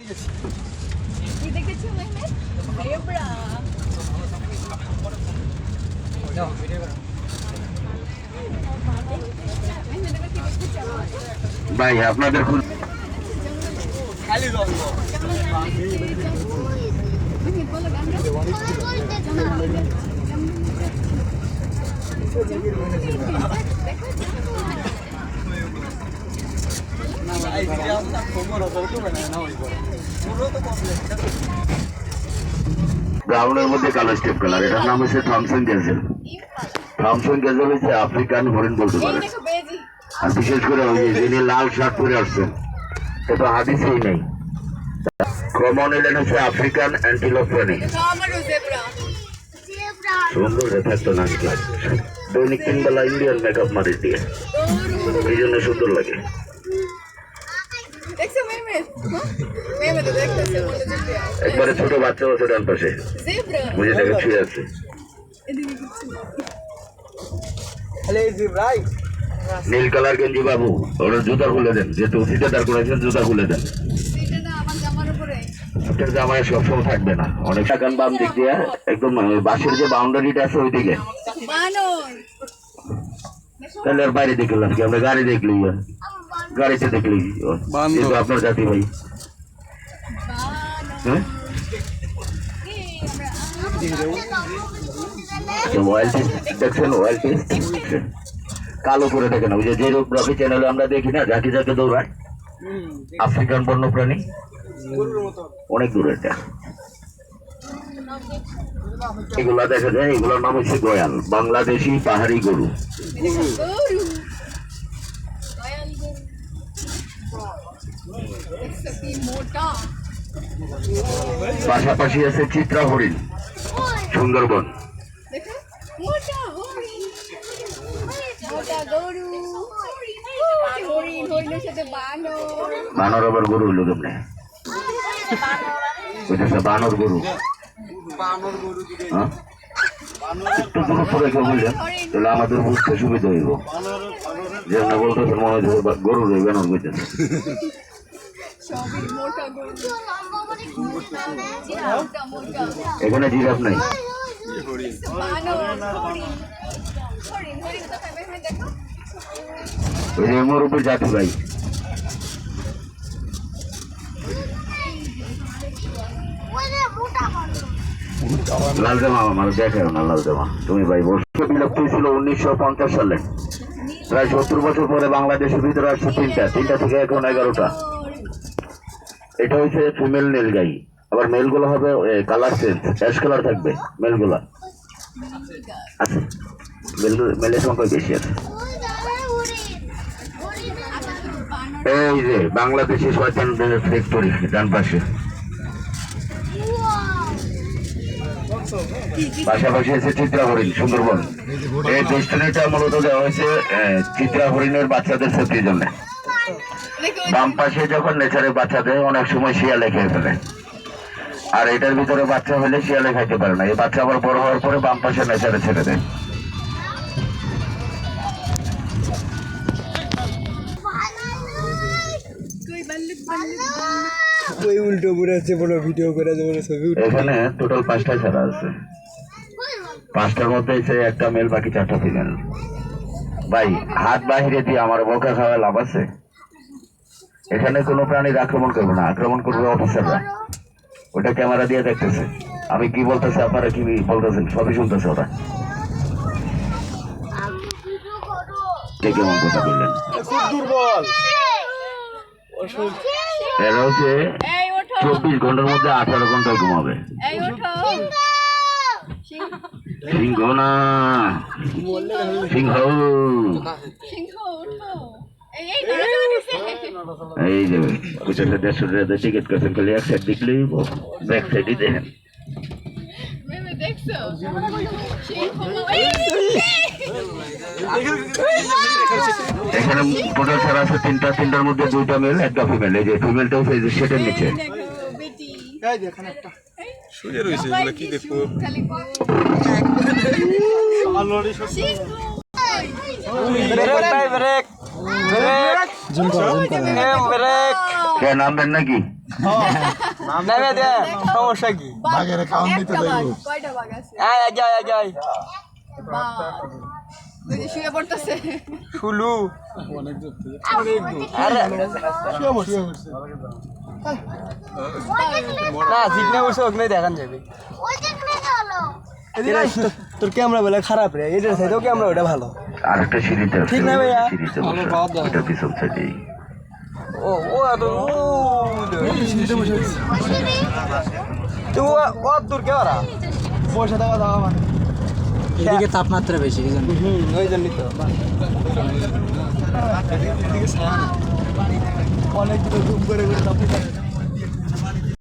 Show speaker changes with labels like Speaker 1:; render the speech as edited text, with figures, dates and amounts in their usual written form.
Speaker 1: কি দেখেছো Mehmed? Zebra.
Speaker 2: ভাই আপনাদের খুব
Speaker 1: খালি জঙ্গল। মেহমেদ বলো গান
Speaker 2: ব্রাউনের মধ্যে কালো স্টেপ কালার, এটার নাম হচ্ছে থমসন গ্যাজেল। থমসন গ্যাজেল হচ্ছে আফ্রিকান হরিণ বলতে পারে। আর বিশেষ করে ওই যিনি লাল শার্ট পরে আসছেন, এটা হাদিসেই নেই। কমন এলেন হচ্ছে আফ্রিকান অ্যান্টিলোপ প্রাণী। সুন্দর থাকতো না, দৈনিক 3 বেলা ইন্ডিয়ান মেকআপ মারি দিয়ে, এই জন্য সুন্দর লাগে। একবারে ছোট বাচ্চা আছে ডান পাশে, বুঝে দেখে শুয়ে আছে। নীল কালার গেঞ্জি বাবু, ওরা জুতা খুলে দেন, যেহেতু সিটে দাঁড় করেছেন জুতা খুলে দেন। আপনার জামায় সবসময় থাকবে না, অনেক টাকান বাম দিক দিয়ে একদম বাসের যে বাউন্ডারিটা আছে ওইদিকে, তাহলে আর বাইরে দেখলাম কি, আমরা গাড়ি দেখলি, গাড়িতে দেখলি আপনার জাতি ভাই। হ্যাঁ দেখছেন কালো করে দেখেন, ওই যে রবি চ্যানেলে আমরা দেখি না ঝাঁকি ঝাঁকে দৌড়ায়, আফ্রিকান বন্য প্রাণী, অনেক দূর এটা। এগুলা দেখা যায়, এগুলোর নাম হচ্ছে গয়াল, বাংলাদেশি পাহাড়ি গরু। পাশাপাশি আছে চিত্রা হরিণ, সুন্দরবন। বানর আবার গরু হইল কেমনে? বানর গরু, একটু দূরত্ব রেখে বুঝলেন, তাহলে আমাদের বুঝতে সুবিধা হইব। যে আমরা বলতেছেন মনে হয় গরু রে বানর বুঝতেছে। এখানে জিরাফ নাই, ওই যে মুরব্বীর জাতি ভাই। লাল জামা আমার দেখাও না, লাল জামা তুমি ভাই। বর্ষ বিলুপ্ত ছিল 1950 সালে, প্রায় 70 বছর পরে বাংলাদেশের ভিতরে আসছে তিনটা থেকে এখন 11টা। এটা হচ্ছে ফিমেল নীলগাই, আবার মেল গুলো হবে কালার চেঞ্জ, অ্যাশ কালার থাকবে মেল গুলা আছে, মেলের সংখ্যা বেশি আছে। এই যে বাংলাদেশি শয়তান ফ্যাক্টরি ডান পাশে, পাশাপাশি আছে চিত্রা হরিণ, সুন্দরবন। এই বেষ্টনীটা মূলত দেওয়া হয়েছে চিত্রা হরিণের বাচ্চাদের সেফটির জন্য। বাম পাশে যখন নেচারে বাচ্চা দেয় অনেক সময় শিয়ালে খেয়ে ফেলে, আর এটার ভিতরে বাচ্চা হলে শিয়ালে খাইতে পারে না। এই বাচ্চা আবার বড় হওয়ার পরে বাম পাশে নেচারে ছেড়ে দেয়। এখানে টোটাল 5টা ছাড়া আছে, 5টার মধ্যে একটা মেল, বাকি 4টা ফিমেল। ভাই হাত বাহিরে দিয়ে আমার বোকা খাওয়া লাভ আছে? এখানে কোনো প্রাণীর আক্রমণ করবে না, আক্রমণ করবে অফিসাররা। ওটা ক্যামেরা দিয়ে দেখতেছে, আমি কি বলতেছি আপনারা কি বলতেছেন সবই শুনতেছে ওরা। কেমন কথা বললেন? এরা হচ্ছে 24 ঘন্টার মধ্যে 18 ঘন্টা ঘুমাবে। সিংহ না, সিংহ। এই যে 150 টিকিট করছেন, খালি এক সাইড দেখলেই ব্যাক সাইডই দেখেন। এখানে টোটাল ছাড়া আছে 3টার মধ্যে 2টা মেল, 1টা ফিমেল। এই যে ফিমেলটা হচ্ছে সেটের নিচে। কি দেখবো নামবেন নাকি?
Speaker 3: নামে দে সমস্যা কি
Speaker 1: বাঘের খাওয়ান দিতে যাইবো কয়টা বাঘ আছে
Speaker 3: আয় আয় আয়
Speaker 1: বাঘ তুই যে শুয়ে পড়তেছে
Speaker 3: শুলু
Speaker 4: অনেক দূর থেকে
Speaker 3: আরে
Speaker 4: শুয়ে বসে
Speaker 3: না জিগনা বসে ওখানে দেখান যাবে তোর ক্যামেরা বলে খারাপ রে এটার সাইডেও ক্যামেরা ওটা ভালো
Speaker 2: আরেকটা সিঁড়িতে আছে
Speaker 3: ঠিক না ভাইয়া?
Speaker 2: সিঁড়িতে বসে এটা পিছন সাইডেই
Speaker 3: ও ও এত ও তুই ও দূর কে ওরা বসে থাকা দাও মানে
Speaker 4: এদিকে তাপমাত্রা বেশি কি জানো
Speaker 3: ওই জন্যই তো অনেক দূরে ঘুম করে